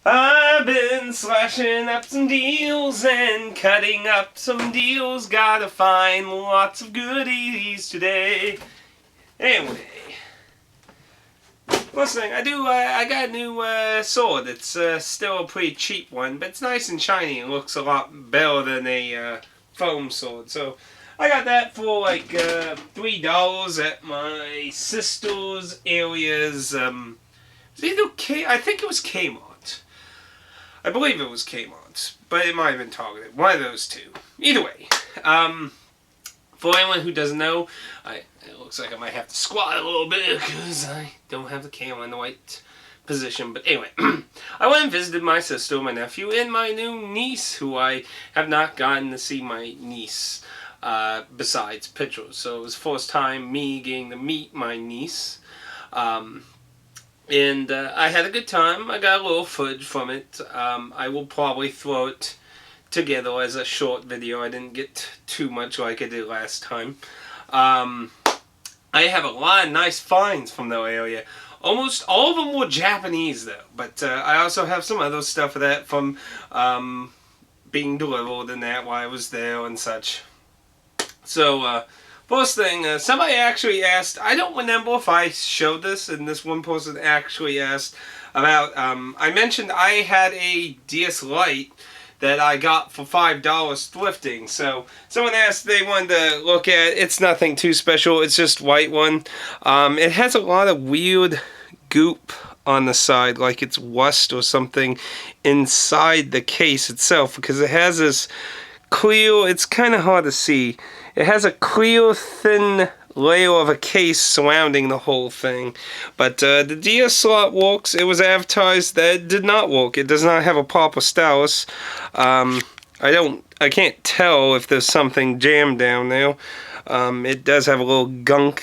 I've been slashing up some deals and cutting up some deals. Gotta find lots of goodies today. Anyway, listening, I got a new sword. It's still a pretty cheap one, but it's nice and shiny. It looks a lot better than a foam sword. So I got that for like $3 at my sister's area's. I think it was Kmart. I believe it was Kmart, but it might have been Target. One of those two. Either way, for anyone who doesn't know, it looks like I might have to squat a little bit because I don't have the camera in the right position. But anyway, I went and visited my sister, my nephew, and my new niece, who I have not gotten to see my niece besides pictures. So it was the first time me getting to meet my niece. And I had a good time. I got a little footage from it. I will probably throw it together as a short video. I didn't get too much like I did last time. I have a lot of nice finds from that area. Almost all of them were Japanese though. But I also have some other stuff of that from being delivered and that while I was there and such. So, first thing, somebody actually asked, I don't remember if I showed this, and this one person actually asked about, I mentioned I had a DS Lite that I got for $5 thrifting. So someone asked they wanted to look at it. It's nothing too special. It's just white one. It has a lot of weird goop on the side, like it's rust or something inside the case itself, because it has this clear, it's kind of hard to see. It has a clear, thin layer of a case surrounding the whole thing. But the DS slot works. It was advertised that it did not work. It does not have a proper stylus. I can't tell if there's something jammed down there. It does have a little gunk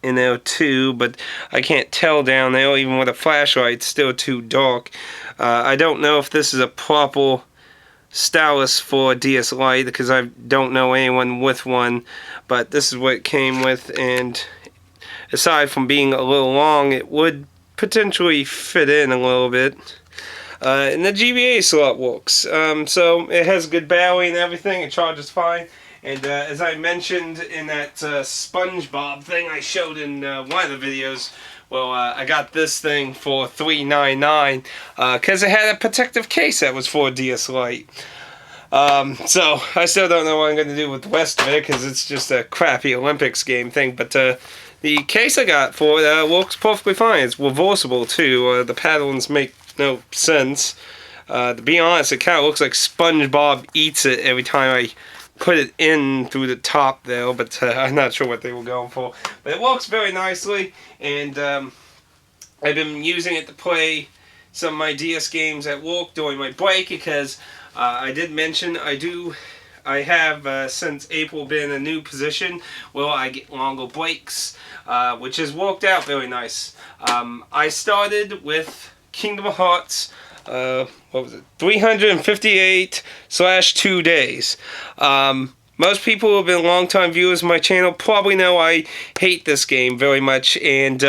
in there too, but I can't tell down there. Even with a flashlight, it's still too dark. I don't know if this is a proper stylus for DS Lite because I don't know anyone with one, but this is what it came with, and aside from being a little long, it would potentially fit in a little bit. And the GBA slot works, so it has good battery and everything. It charges fine, and as I mentioned in that SpongeBob thing I showed in one of the videos, well, I got this thing for $3.99 because it had a protective case that was for a DS Lite. So I still don't know what I'm going to do with the rest of it because it's just a crappy Olympics game thing. But the case I got for it works perfectly fine. It's reversible too. The patterns make no sense. To be honest, it kind of looks like SpongeBob eats it every time I put it in through the top there, but I'm not sure what they were going for. But it works very nicely, and I've been using it to play some of my DS games at work during my break because I did mention I have since April been in a new position where I get longer breaks, which has worked out very nice. I started with Kingdom Hearts. What was it? 358/2 days. Most people who have been longtime viewers of my channel probably know I hate this game very much, and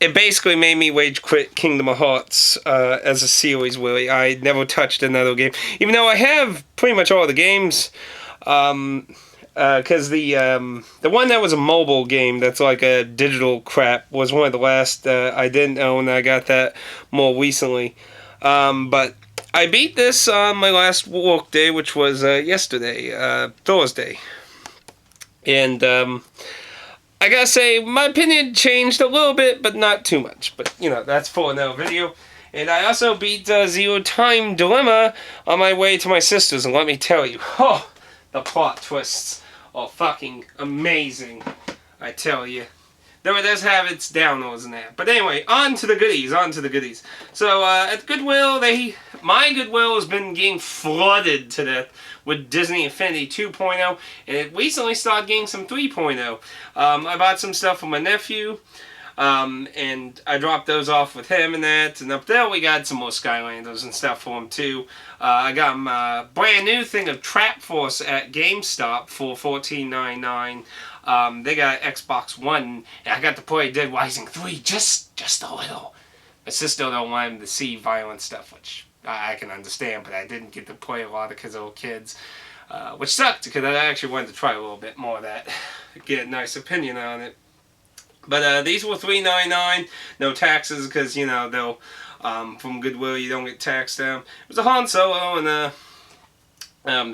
it basically made me rage quit Kingdom Hearts as a series, really. I never touched another game, even though I have pretty much all the games. Because the one that was a mobile game that's like a digital crap was one of the last I didn't own. I got that more recently. But I beat this on my last work day, which was yesterday, Thursday. And I gotta say, my opinion changed a little bit, but not too much. But, you know, that's for another video. And I also beat Zero Time Dilemma on my way to my sister's. And let me tell you, oh, the plot twists are fucking amazing, I tell you. Though it does have its downers in that. But anyway, on to the goodies. So, at Goodwill, my Goodwill has been getting flooded to death with Disney Infinity 2.0, and it recently started getting some 3.0. I bought some stuff for my nephew, and I dropped those off with him and that, and up there we got some more Skylanders and stuff for him too. I got him a brand new thing of Trap Force at GameStop for $14.99. They got Xbox One, and I got to play Dead Rising 3 just a little. my sister don't want him to see violent stuff, which I can understand, but I didn't get to play a lot because of little kids, which sucked because I actually wanted to try a little bit more of that, get a nice opinion on it. But these were $3.99, no taxes because they'll from Goodwill you don't get taxed them. It was a Han Solo and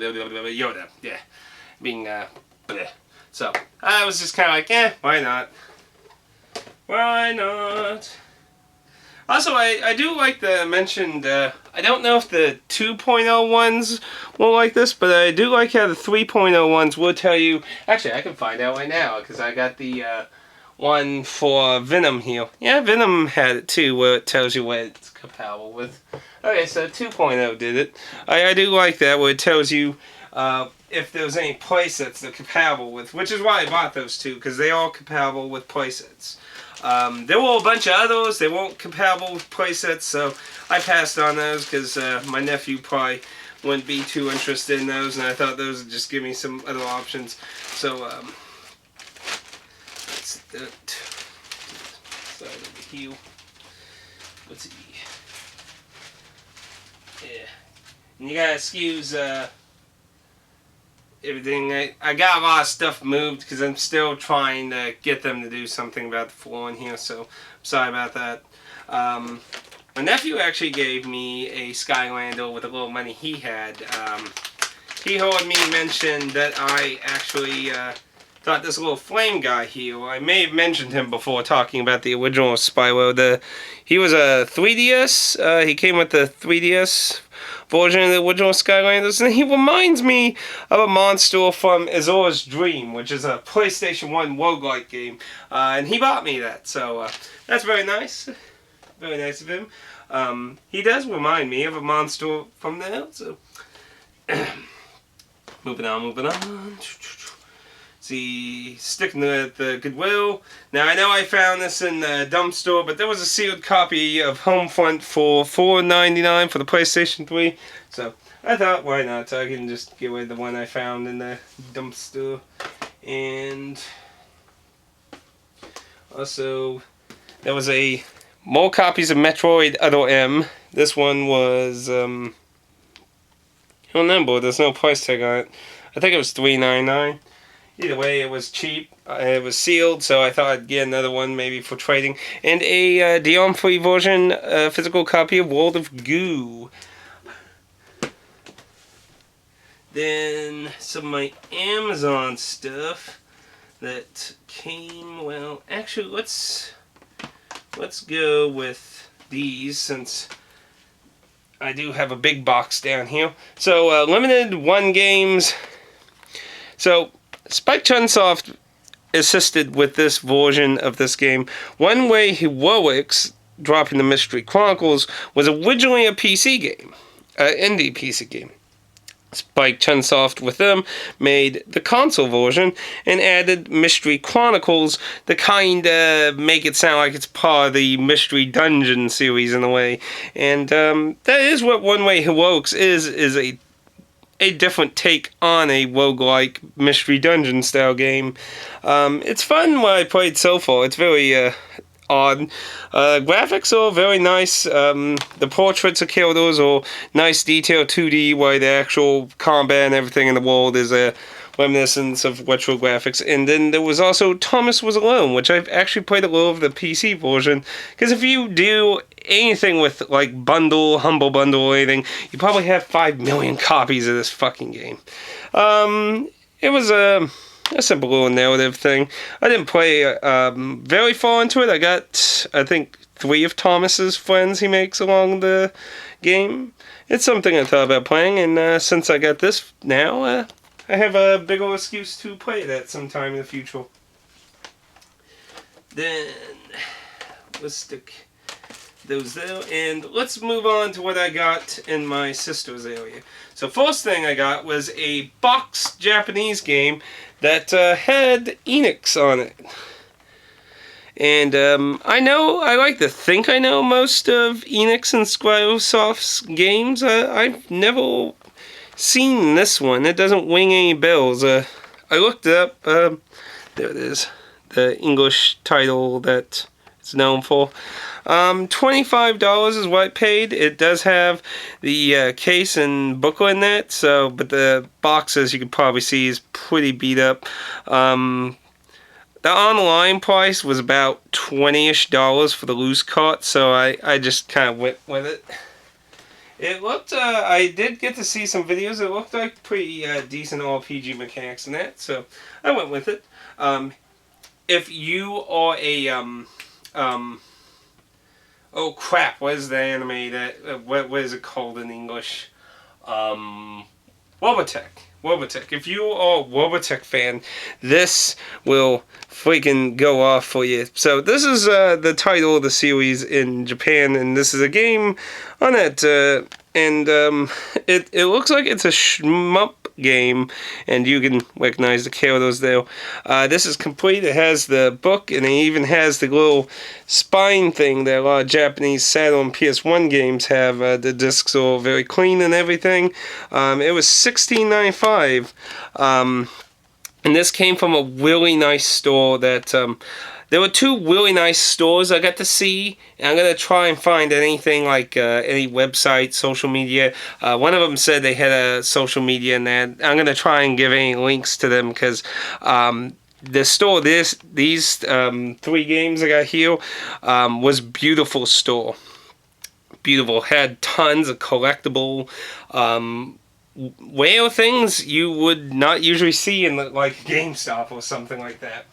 Yoda, yeah, being bleh. So I was just kind of like, why not? Why not? Also, I do like the mentioned, I don't know if the 2.0 ones will like this, but I do like how the 3.0 ones will tell you, actually I can find out right now, because I got the one for Venom here. Yeah, Venom had it too, where it tells you what it's compatible with. Okay, so 2.0 did it. I do like that, where it tells you if there's any playsets they're compatible with, which is why I bought those two, because they are compatible with playsets. There were a bunch of others, they weren't compatible with playsets, so I passed on those because my nephew probably wouldn't be too interested in those, and I thought those would just give me some other options. So, that's that. Side of the heel. What's it? Yeah. And you gotta excuse, everything. I got a lot of stuff moved because I'm still trying to get them to do something about the floor in here, so I'm sorry about that. My nephew actually gave me a Skylander with a little money he had. He heard me mention that I actually thought this little flame guy here, I may have mentioned him before talking about the original Spyro. He was a 3DS, he came with the 3DS version of the original Skylanders, and he reminds me of a monster from Azor's Dream, which is a PlayStation 1 roguelike game, and he bought me that, so that's very nice. Very nice of him. He does remind me of a monster from there, so moving on. See, sticking to the Goodwill. Now, I know I found this in the dumpster, but there was a sealed copy of Homefront for $4.99 for the PlayStation 3. So, I thought, why not? I can just give away the one I found in the dumpster. And also, there was more copies of Metroid Other M. This one was, I don't remember, there's no price tag on it. I think it was $3.99. Either way, it was cheap. It was sealed, so I thought I'd get another one maybe for trading. And a DRM-free version, physical copy of World of Goo. Then some of my Amazon stuff that came, well, actually let's go with these since I do have a big box down here. So, limited 1 games. So, Spike Chunsoft assisted with this version of this game. One Way Heroics, Dropping the Mystery Chronicles, was originally a PC game, an indie PC game. Spike Chunsoft with them made the console version and added Mystery Chronicles to kind of make it sound like it's part of the Mystery Dungeon series in a way. And that is what One Way Heroics is a different take on a roguelike Mystery Dungeon style game. It's fun what I played so far. It's very odd. Graphics are very nice. The portraits of characters are nice detail 2D, while the actual combat and everything in the world is a reminiscence of retro graphics. And then there was also Thomas Was Alone, which I've actually played a little of the PC version, because if you do anything with like Humble Bundle or anything, you probably have 5 million copies of this fucking game. It was a simple little narrative thing. I didn't play very far into it. I got, I think, 3 of Thomas's friends he makes along the game. It's something I thought about playing, and since I got this now, I have a big old excuse to play that sometime in the future. Then, let's stick those there, and let's move on to what I got in my sister's area. So first thing I got was a boxed Japanese game that had Enix on it. And I like to think I know most of Enix and Squaresoft's games. I've never seen this one. It doesn't ring any bells. I looked it up. There it is. The English title that it's known for. $25 is what I paid. It does have the case and booklet in that, so, but the box, as you can probably see, is pretty beat up. The online price was about $20-ish for the loose cart, so I just kind of went with it. It looked, I did get to see some videos. It looked like pretty decent RPG mechanics in that, so I went with it. If you are a, oh crap, what is the anime that, what is it called in English? Robotech. If you are a Robotech fan, this will freaking go off for you. So this is the title of the series in Japan, and this is a game on it. It looks like it's a shmup game, and you can recognize the characters there. This is complete. It has the book, and it even has the little spine thing that a lot of Japanese Saturn PS1 games have. The discs are very clean and everything. It was $16.95, and this came from a really nice store that there were two really nice stores I got to see, and I'm going to try and find anything like any website, social media. One of them said they had a social media and that. I'm going to try and give any links to them because the store, these 3 games I got here, was beautiful store. Beautiful. Had tons of collectible rare things you would not usually see in like GameStop or something like that.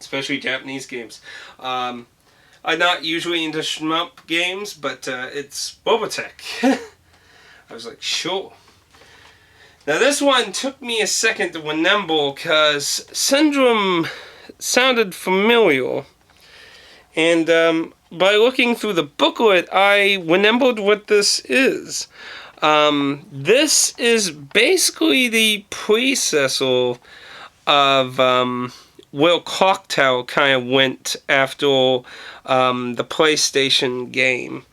Especially Japanese games. I'm not usually into shmup games, but it's Robotech. I was like, sure. Now this one took me a second to remember because Syndrome sounded familiar. And by looking through the booklet, I remembered what this is. This is basically the predecessor of where Cocktail kind of went after the PlayStation game.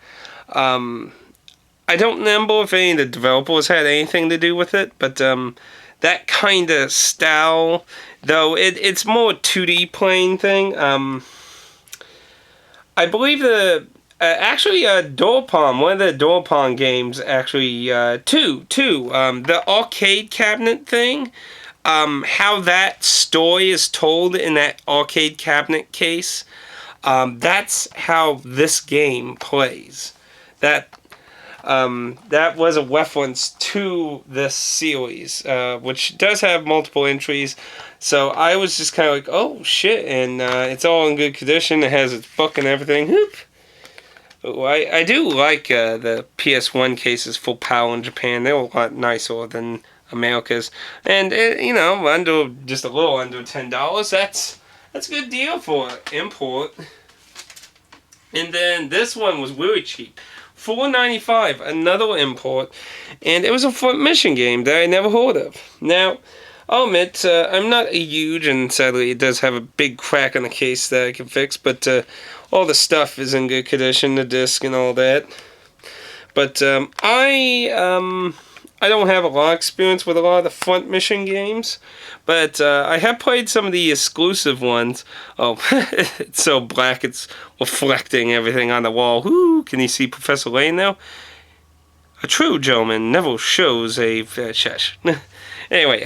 I don't remember if any of the developers had anything to do with it, but that kind of style, though it's more a 2D playing thing. I believe actually Dorpon, one of the Dorpon games, actually two, the arcade cabinet thing. How that story is told in that arcade cabinet case, that's how this game plays. That was a reference to this series, which does have multiple entries. So I was just kind of like, oh shit, and it's all in good condition. It has its book and everything. Whoop. I do like the PS1 cases full power in Japan. They're a lot nicer than America's, and under just a little under $10. That's a good deal for import. And then this one was really cheap, $4.95, another import, and it was a front mission game that I never heard of. Now, I'll admit I'm not a huge, and sadly it does have a big crack on the case that I can fix, but all the stuff is in good condition, the disc and all that. But I don't have a lot of experience with a lot of the front mission games, but I have played some of the exclusive ones. Oh, it's so black, it's reflecting everything on the wall. Ooh, can you see Professor Lane now? A true gentleman never shows a shush. Anyway,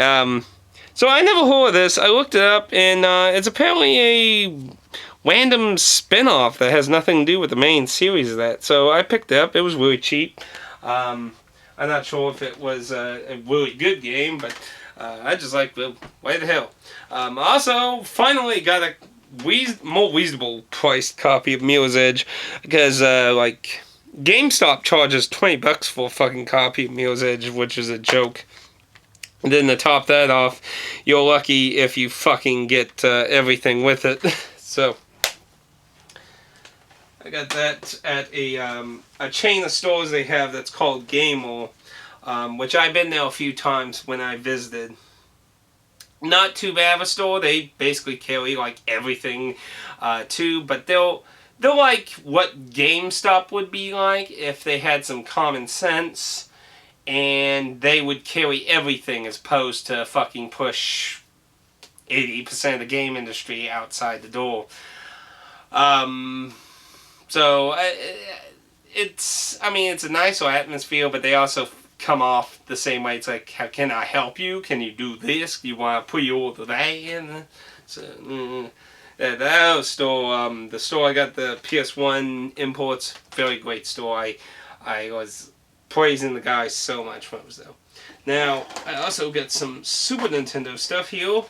so I never heard of this. I looked it up, and it's apparently a random spin-off that has nothing to do with the main series of that. So I picked it up. It was really cheap. I'm not sure if it was a really good game, but I just like, well, why the hell. Also, finally got a more reasonable priced copy of Mirror's Edge, because like GameStop charges $20 for a fucking copy of Mirror's Edge, which is a joke. And then to top that off, you're lucky if you fucking get everything with it. So I got that at a chain of stores they have that's called Gamer, which I've been there a few times when I visited. Not too bad of a store. They basically carry like everything too, but they're like what GameStop would be like if they had some common sense, and they would carry everything as opposed to fucking push 80% of the game industry outside the door. So it's a nice atmosphere, but they also come off the same way. It's like, how can I help you? Can you do this? Do you want to put your order that in? So, that store, the store I got the PS1 imports, very great store. I was praising the guy so much when it was there. Now, I also got some Super Nintendo stuff here.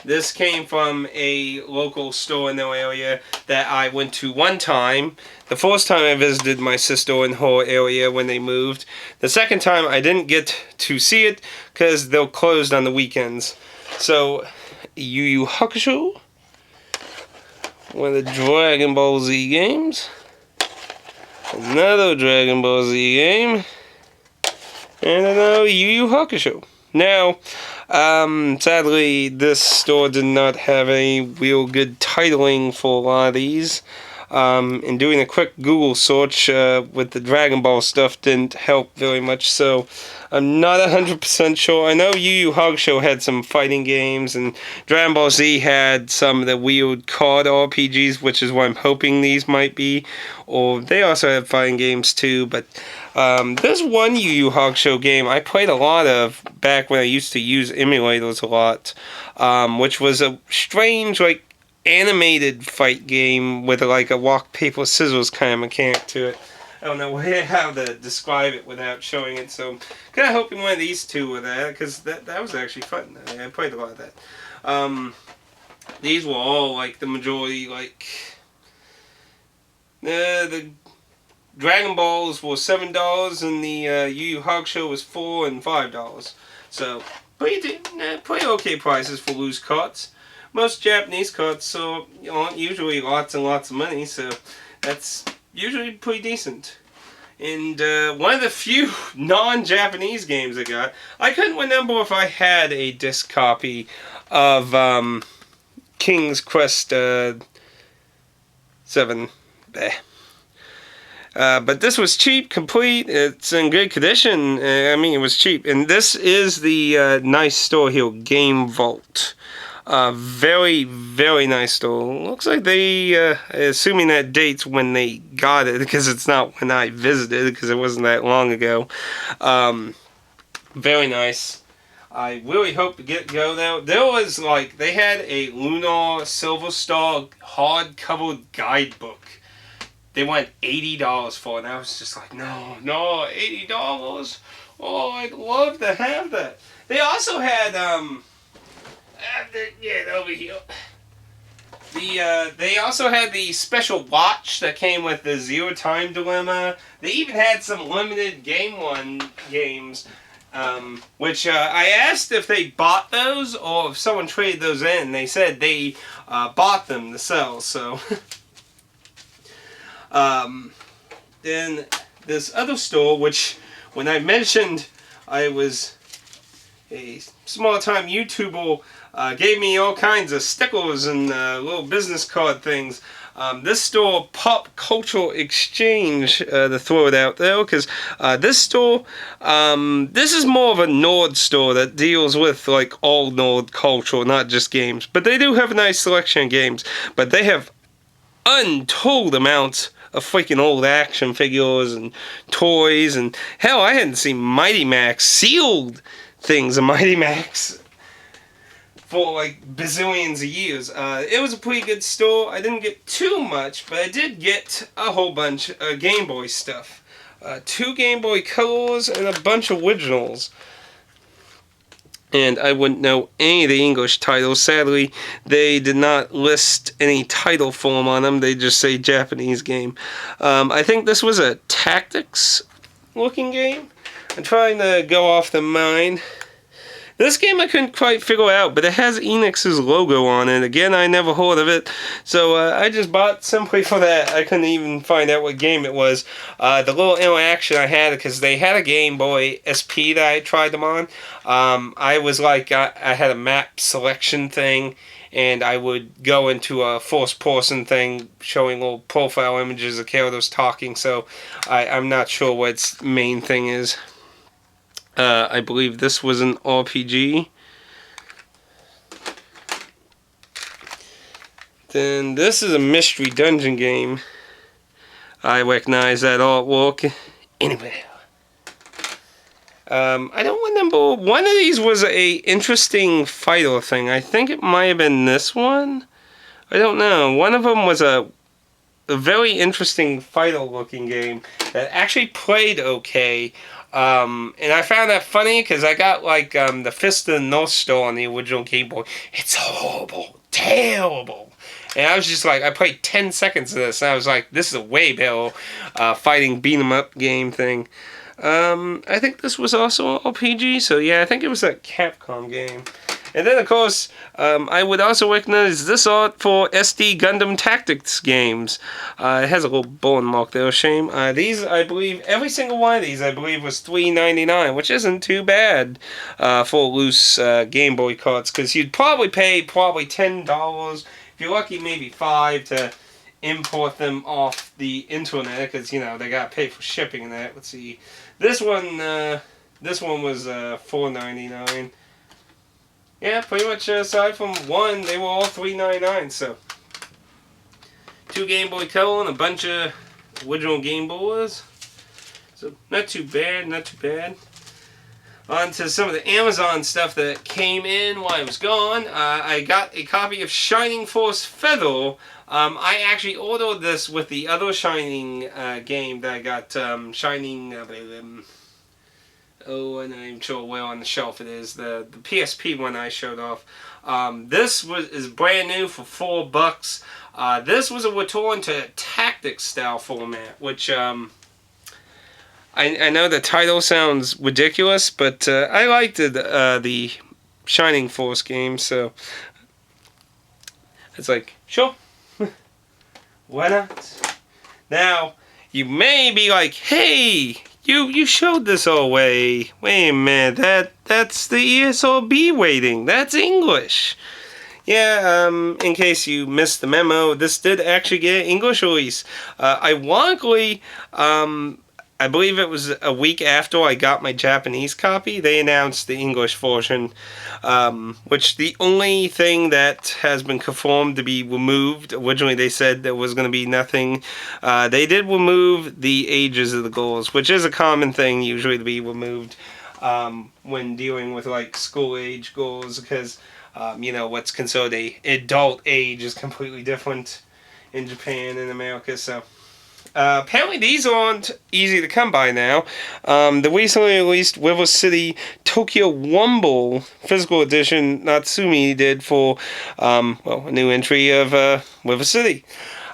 This came from a local store in the area that I went to one time. The first time I visited my sister in her area when they moved. The second time I didn't get to see it because they're closed on the weekends. So, Yu Yu Hakusho, one of the Dragon Ball Z games. Another Dragon Ball Z game. And another Yu Yu Hakusho. Now, sadly, this store did not have any real good titling for a lot of these. And doing a quick Google search with the Dragon Ball stuff didn't help very much, so I'm not 100% sure. I know Yu Yu Hakusho had some fighting games, and Dragon Ball Z had some of the weird card RPGs, which is what I'm hoping these might be. Or they also have fighting games too, but there's one Yu Yu Hakusho game I played a lot of back when I used to use emulators a lot, which was a strange, like, animated fight game with like a rock paper scissors kind of mechanic to it. I don't know how to describe it without showing it, so I'm kind of hoping one of these two were there, because that was actually fun. I played a lot of that. These were all like the majority, like the Dragon Balls were $7 and the Yu Yu Hakusho was $4 and $5. So pretty okay prices for loose carts. Most Japanese carts aren't usually lots and lots of money, so that's usually pretty decent. And one of the few non-Japanese games I got, I couldn't remember if I had a disc copy of King's Quest 7. But this was cheap, complete. It's in good condition. I mean, it was cheap. And this is the nice store here, Game Vault. Very, very nice store. Looks like they, assuming that date's when they got it, because it's not when I visited, because it wasn't that long ago. Very nice. I really hope to go there. There was, like, they had a Lunar Silver Star hardcover guidebook. They went $80 for it, and I was just like, no, $80? Oh, I'd love to have that. They also had, over here. They also had the special watch that came with the Zero Time Dilemma. They even had some limited Game 1 games, which I asked if they bought those or if someone traded those in. They said they bought them to sell, so. Then this other store, which when I mentioned I was a small-time YouTuber, gave me all kinds of stickers and little business card things. This store, Pop Cultural Exchange, to throw it out there, because this store, this is more of a nerd store that deals with like all nerd culture, not just games. But they do have a nice selection of games. But they have untold amounts of freaking old action figures and toys, and hell, I hadn't seen Mighty Max sealed things of Mighty Max for like bazillions of years. It was a pretty good store. I didn't get too much, but I did get a whole bunch of Game Boy stuff. 2 Game Boy Colors and a bunch of originals. And I wouldn't know any of the English titles. Sadly, they did not list any title form on them. They just say Japanese game. I think this was a tactics looking game. I'm trying to go off the mind. This game I couldn't quite figure out, but it has Enix's logo on it. Again, I never heard of it, so I just bought simply for that. I couldn't even find out what game it was. The little interaction I had, because they had a Game Boy SP that I tried them on. I was like, I had a map selection thing, and I would go into a first-person thing showing little profile images of characters talking, so I'm not sure what its main thing is. I believe this was an RPG. Then this is a mystery dungeon game. I recognize that artwork. Anyway. I don't remember. One of these was a interesting fighter thing. I think it might have been this one. I don't know. One of them was a very interesting fighter-looking game that actually played okay. And I found that funny because I got like the Fist of the North Star on the original Game Boy. It's horrible, terrible. And I was just like, I played 10 seconds of this, and I was like, this is a way better fighting beat 'em up game thing. I think this was also an RPG, so yeah, I think it was a Capcom game. And then, of course, I would also recognize this art for SD Gundam Tactics games. It has a little bone mark there, shame. These, I believe, every single one of these, I believe, was $3.99, which isn't too bad for loose Game Boy carts, because you'd probably pay $10. If you're lucky, maybe $5 to import them off the internet, because, you know, they got to pay for shipping and that. Let's see. This one was $4.99. Yeah, pretty much aside from one, they were all $3.99, so 2 Game Boy Color and a bunch of original Game Boys. So not too bad, not too bad. On to some of the Amazon stuff that came in while I was gone. I got a copy of Shining Force Feather. I actually ordered this with the other Shining game that I got, Shining... oh, and I'm not even sure where on the shelf it is. The PSP one I showed off. This is brand new for $4. This was a return to tactics style format, which I know the title sounds ridiculous, but I liked the Shining Force game, so it's like, sure, why not? Now, you may be like, hey, you showed this already. Wait a minute, that's the ESRB rating. That's English. Yeah, in case you missed the memo, this did actually get an English release. Ironically, I believe it was a week after I got my Japanese copy, they announced the English version, which the only thing that has been confirmed to be removed, originally they said there was going to be nothing, they did remove the ages of the girls, which is a common thing usually to be removed when dealing with like school age girls, because you know, what's considered a adult age is completely different in Japan and America, so... apparently these aren't easy to come by now. The recently released River City Tokyo Rumble physical edition Natsumi did for well, a new entry of River City.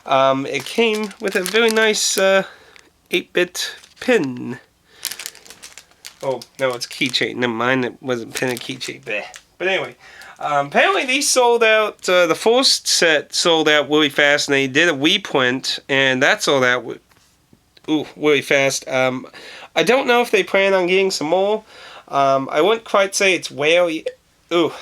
It came with a very nice 8-bit pin. Oh, no, it's a keychain. Never mind, it wasn't pin and keychain. Bleh. But anyway, apparently these sold out, the first set sold out really fast, and they did a reprint, and that sold out really fast. I don't know if they plan on getting some more. I wouldn't quite say it's well yet. Ooh,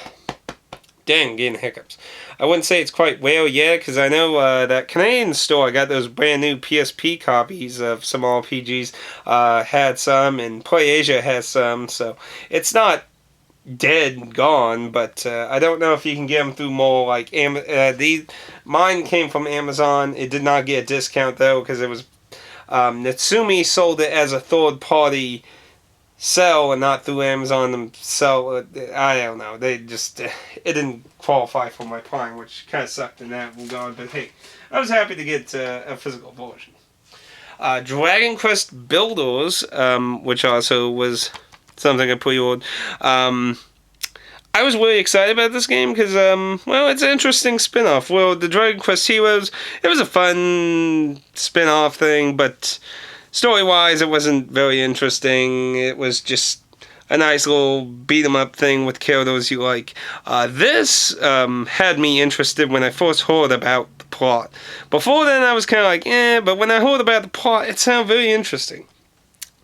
dang, getting hiccups. I wouldn't say it's quite well yet, because I know that Canadian store, I got those brand new PSP copies of some RPGs, had some, and PlayAsia has some, so it's not dead and gone, but I don't know if you can get them through more like mine came from Amazon. It did not get a discount though, because it was Natsumi sold it as a third party sell and not through Amazon themselves. I don't know, they just it didn't qualify for my Prime, which kind of sucked in that regard, but hey, I was happy to get a physical version. Dragon Quest Builders, which also was something I pre-ordered. I was really excited about this game because, well, it's an interesting spin-off. Well, the Dragon Quest Heroes, it was a fun spin-off thing, but story-wise, it wasn't very interesting. It was just a nice little beat-em-up thing with characters you like. This had me interested when I first heard about the plot. Before then, I was kind of like, eh, but when I heard about the plot, it sounded very interesting.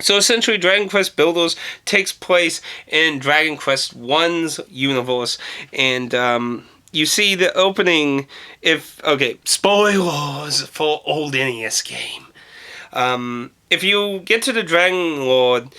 So essentially, Dragon Quest Builders takes place in Dragon Quest I's universe, and you see the opening. Spoilers for old NES game. if you get to the Dragon Lord,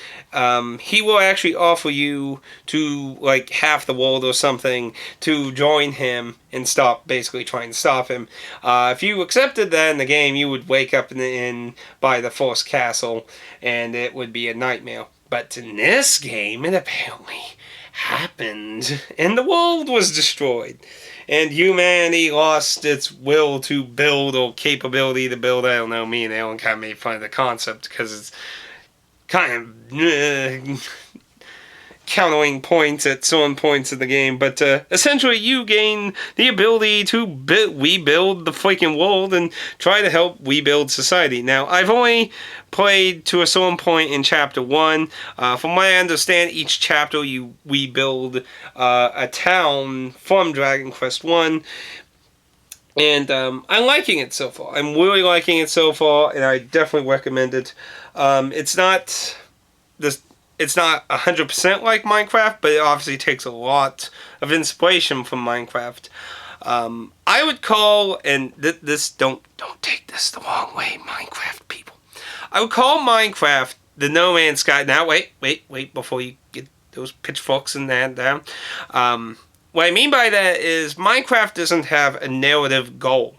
he will actually offer you to like half the world or something to join him and stop basically trying to stop him. If you accepted that in the game, you would wake up in by the Force Castle, and it would be a nightmare. But in this game, it apparently happened, and the world was destroyed, and humanity lost its will to build or capability to build. I don't know. Me and Alan kind of made fun of the concept because it's kind of countering points at certain points of the game, but essentially you gain the ability to rebuild the freaking world and try to help rebuild society. Now, I've only played to a certain point in Chapter 1. From what I understand, each chapter you rebuild a town from Dragon Quest 1. And I'm liking it so far. I'm really liking it so far, and I definitely recommend it. It's not this. It's not 100% like Minecraft, but it obviously takes a lot of inspiration from Minecraft. I would call, and this don't take this the wrong way, Minecraft people. I would call Minecraft the No Man's Sky. Now wait before you get those pitchforks and that down. What I mean by that is Minecraft doesn't have a narrative goal.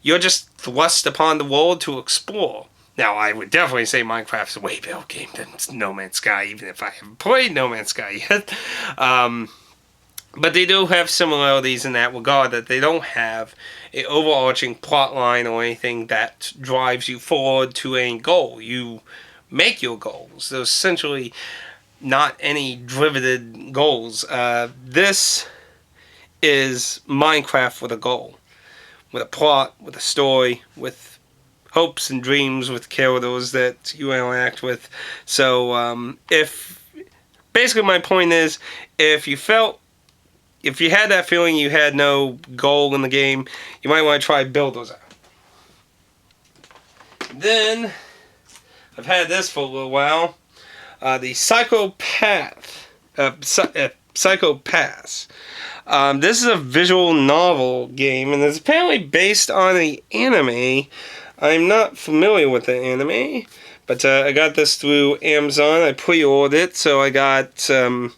You're just thrust upon the world to explore. Now, I would definitely say Minecraft's a way better game than No Man's Sky, even if I haven't played No Man's Sky yet. But they do have similarities in that regard, that they don't have an overarching plot line or anything that drives you forward to a goal. You make your goals. There's essentially not any driveted goals. This is Minecraft with a goal, with a plot, with a story, with hopes and dreams, with characters that you interact with. So if basically my point is, if you had that feeling you had no goal in the game, you might want to try Builders out. Then I've had this for a little while, the Psychopath. Psychopaths. This is a visual novel game, and it's apparently based on an anime. I'm not familiar with the anime, but I got this through Amazon. I pre-ordered it, so I got, I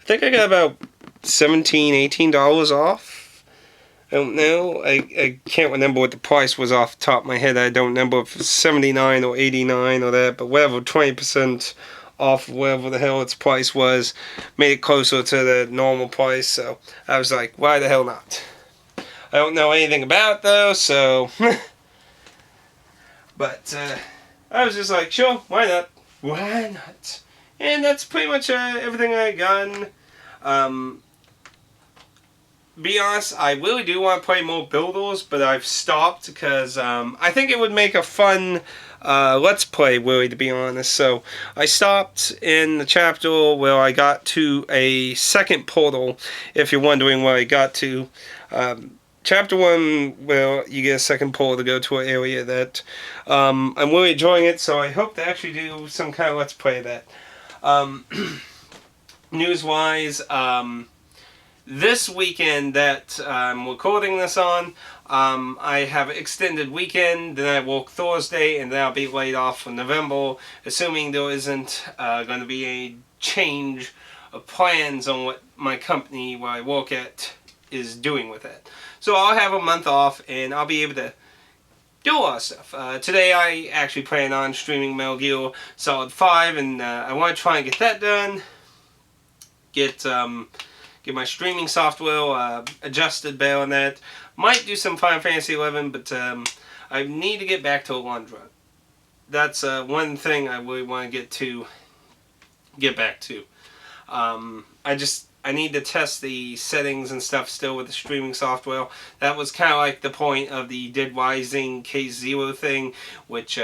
think I got about $17, $18 off. I don't know. I can't remember what the price was off the top of my head. I don't remember if it's $79 or $89 or that, but whatever, 20% off whatever the hell its price was, made it closer to the normal price, so I was like, why the hell not? I don't know anything about it, though, so... But I was just like, sure, why not? Why not? And that's pretty much everything I got. Be honest, I really do want to play more Builders, but I've stopped because I think it would make a fun Let's Play, really, to be honest. So I stopped in the chapter where I got to a second portal, if you're wondering where I got to. Chapter 1, where you get a second portal to go to an area that I'm really enjoying it, so I hope to actually do some kind of Let's Play of that. News-wise, this weekend that I'm recording this on, I have an extended weekend, then I work Thursday, and then I'll be laid off for November, assuming there isn't going to be a change of plans on what my company where I work at is doing with it. So I'll have a month off, and I'll be able to do a lot of stuff. Today I actually plan on streaming Metal Gear Solid 5, and I want to try and get that done. Get my streaming software adjusted better on that. Might do some Final Fantasy 11, but I need to get back to Alundra. That's one thing I really want to get back to. I need to test the settings and stuff still with the streaming software. That was kind of like the point of the Dead Rising K0 thing, which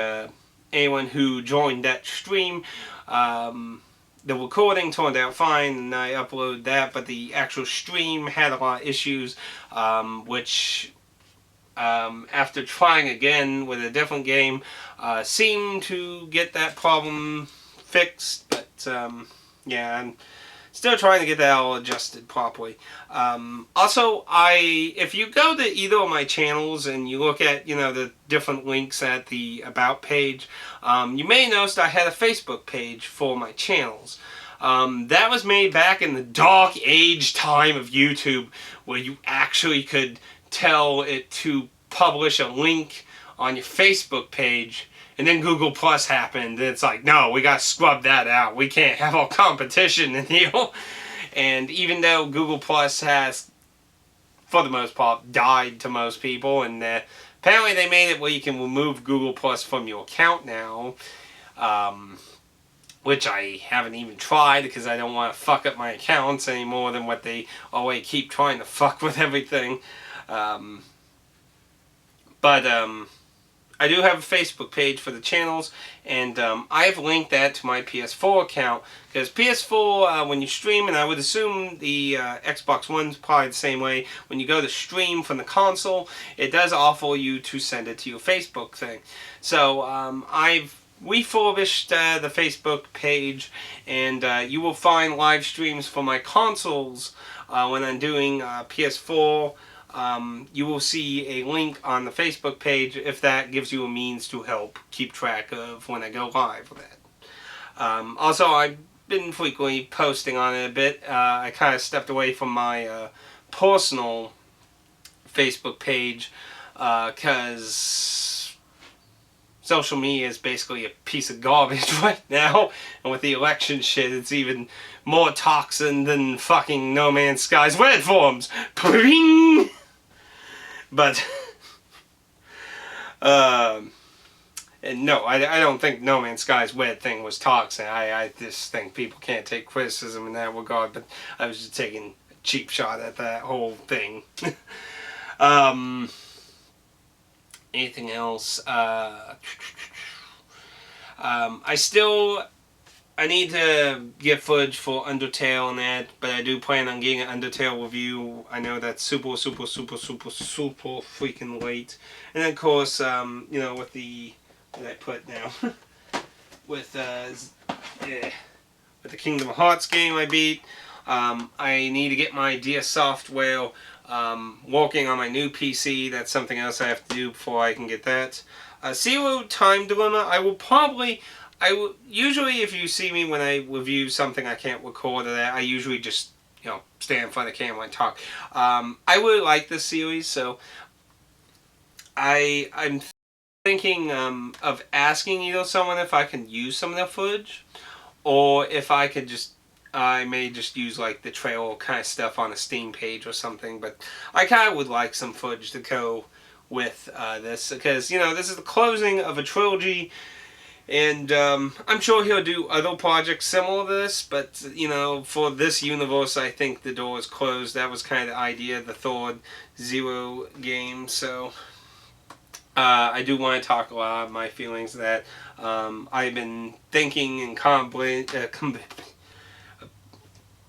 anyone who joined that stream, the recording turned out fine, and I uploaded that, but the actual stream had a lot of issues, which after trying again with a different game, seemed to get that problem fixed, but yeah, I'm Still trying to get that all adjusted properly. Also, if you go to either of my channels and you look at, the different links at the About page, you may notice I had a Facebook page for my channels. That was made back in the dark age time of YouTube, where you actually could tell it to publish a link on your Facebook page, and then Google Plus happened, and it's like, no, we gotta scrub that out. We can't have all competition in here. And even though Google Plus has, for the most part, died to most people, and apparently they made it where you can remove Google Plus from your account now, which I haven't even tried because I don't want to fuck up my accounts any more than what they always keep trying to fuck with everything. But I do have a Facebook page for the channels, and I've linked that to my PS4 account, because PS4, when you stream, and I would assume the Xbox One's probably the same way, when you go to stream from the console, it does offer you to send it to your Facebook thing. So I've refurbished the Facebook page, and you will find live streams for my consoles when I'm doing PS4. You will see a link on the Facebook page if that gives you a means to help keep track of when I go live with that. Also, I've been frequently posting on it a bit. I kind of stepped away from my personal Facebook page because social media is basically a piece of garbage right now, and with the election shit, it's even more toxin than fucking No Man's Sky's web forms. Pring! But, and no, I don't think No Man's Sky's weird thing was toxic. I just think people can't take criticism in that regard, but I was just taking a cheap shot at that whole thing. Anything else? I need to get footage for Undertale and that, but I do plan on getting an Undertale review. I know that's super freaking late. And then, of course, with the, what I put now, with the Kingdom Hearts game I beat, I need to get my DS software working on my new PC. That's something else I have to do before I can get that. Zero Time Dilemma, usually if you see me when I review something I can't record or that, I usually just, stand in front of the camera and talk. I really like this series, so I'm thinking of asking either someone if I can use some of their footage, or if I could I may just use like the trailer kind of stuff on a Steam page or something, but I kind of would like some footage to go with this, because, this is the closing of a trilogy. And I'm sure he'll do other projects similar to this, but, for this universe, I think the door is closed. That was kind of the idea of the third Zero game, so I do want to talk a lot of my feelings of that. I've been thinking and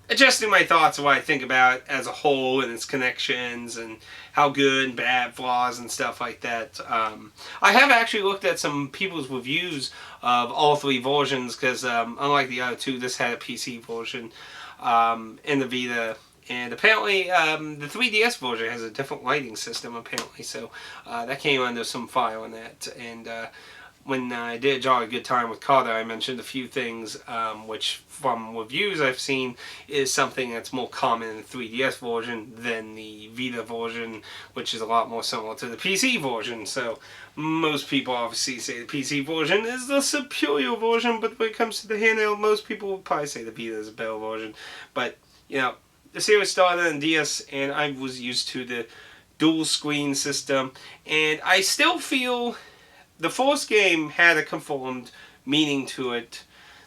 adjusting my thoughts of what I think about it as a whole and its connections and how good and bad, flaws and stuff like that. I have actually looked at some people's reviews of all three versions, because unlike the other two, this had a PC version in the Vita. And apparently the 3DS version has a different lighting system, apparently. So that came under some fire on that. And when I did Jolly Good Time with Carter, I mentioned a few things which, from reviews I've seen, is something that's more common in the 3DS version than the Vita version, which is a lot more similar to the PC version. So most people obviously say the PC version is the superior version, but when it comes to the handheld, most people would probably say the Vita is a better version. But, the series started on DS, and I was used to the dual screen system, and I still feel the first game had a confirmed meaning to it.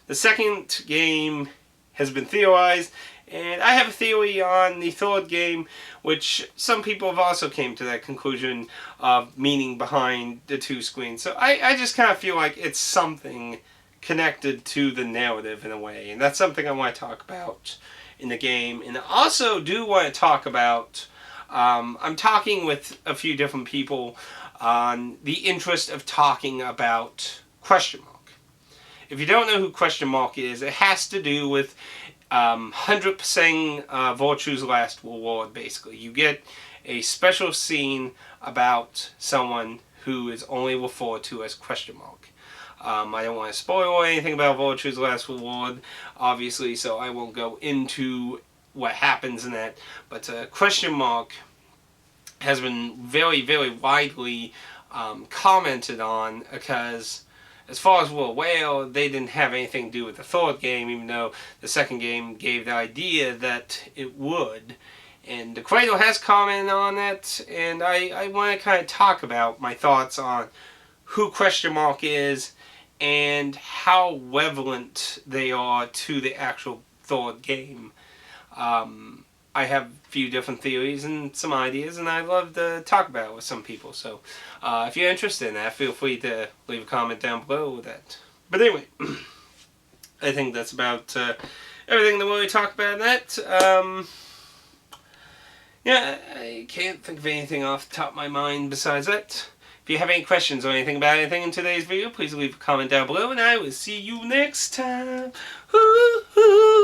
The second game has been theorized, and I have a theory on the third game, which some people have also came to that conclusion of meaning behind the two screens. So I just kind of feel like it's something connected to the narrative in a way, and that's something I want to talk about in the game. And I also do want to talk about, I'm talking with a few different people on the interest of talking about Question Mark. If you don't know who Question Mark is, it has to do with 100% Virtue's Last Reward, basically. You get a special scene about someone who is only referred to as question mark. I don't want to spoil anything about Virtue's Last Reward, obviously, so I won't go into what happens in that. But question mark has been very, very widely commented on because, as far as we're aware, they didn't have anything to do with the third game, even though the second game gave the idea that it would. And the creator has commented on it, and I want to kind of talk about my thoughts on who question mark is and how relevant they are to the actual third game. I have a few different theories and some ideas, and I'd love to talk about it with some people. So if you're interested in that, feel free to leave a comment down below with that. But anyway, I think that's about everything that we talk about in that. Yeah, I can't think of anything off the top of my mind besides that. If you have any questions or anything about anything in today's video, please leave a comment down below, and I will see you next time. Ooh, ooh.